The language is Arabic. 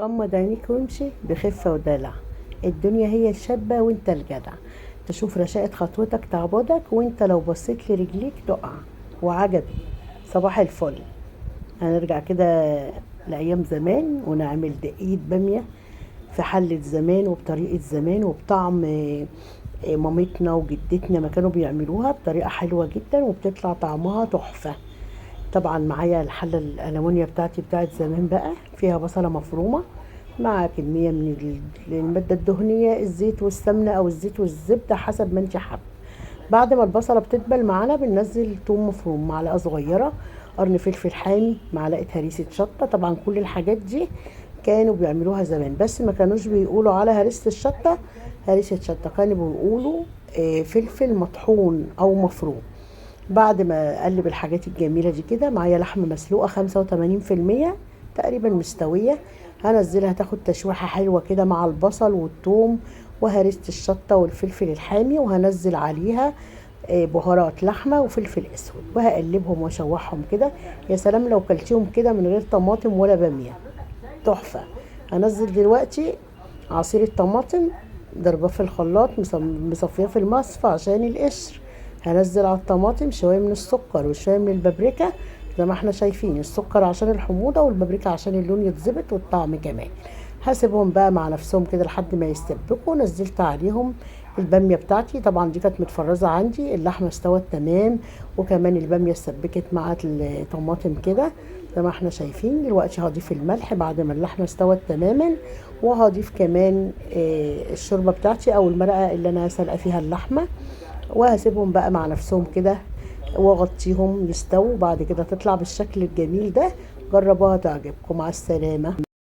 غمض عينيك وامشي بخفة ودلع. الدنيا هي الشابة وانت الجدع. تشوف رشاقة خطوتك تعبدك، وانت لو بصيت لرجليك تقع. وعجبي صباح الفل. هنرجع كده لأيام زمان ونعمل دقيق بامية في حلة زمان وبطريقة زمان وبطعم مامتنا وجدتنا ما كانوا بيعملوها بطريقة حلوة جدا وبتطلع طعمها تحفة. طبعا معايا الحلة الألمونيا بتاعتي بتاعت زمان بقى، فيها بصلة مفرومة مع كمية من المادة الدهنية، الزيت والسمنة أو الزيت والزبدة حسب ما انت حابة. بعد ما البصلة بتدبل معانا بننزل توم مفروم معلقة صغيرة، قرن فلفل حامي، معلقة هريسة شطة. طبعا كل الحاجات دي كانوا بيعملوها زمان، بس ما كانوش بيقولوا على هريسة الشطة هريسة شطة، كانوا بيقولوا فلفل مطحون أو مفروم. بعد ما اقلب الحاجات الجميله دي كده، معايا لحمه مسلوقه 85% تقريبا مستويه، هنزلها تاخد تشويحه حلوه كده مع البصل والثوم وهرسه الشطه والفلفل الحامي، وهنزل عليها بهارات لحمه وفلفل اسود، وهقلبهم واشوحهم كده. يا سلام لو كلتيهم كده من غير طماطم ولا باميه، تحفه. هنزل دلوقتي عصير الطماطم، ضرباه في الخلاط، مصفيه في المصفى عشان القشر. هنزل على الطماطم شويه من السكر وشويه من البابريكا، زي ما احنا شايفين، السكر عشان الحموضه والبابريكا عشان اللون يتظبط والطعم كمان. هسيبهم بقى مع نفسهم كده لحد ما يستبكوا. نزلت عليهم الباميه بتاعتي، طبعا دي كانت متفرزه عندي، اللحمه استوت تمام وكمان الباميه اتسبكت مع الطماطم كده زي ما احنا شايفين. دلوقتي هضيف الملح بعد ما اللحمه استوت تماما، وهضيف كمان الشوربه بتاعتي او المرقه اللي انا سلقه فيها اللحمه، وهسيبهم بقى مع نفسهم كده واغطيهم يستووا. بعد كده تطلع بالشكل الجميل ده. جربوها تعجبكم. مع السلامه.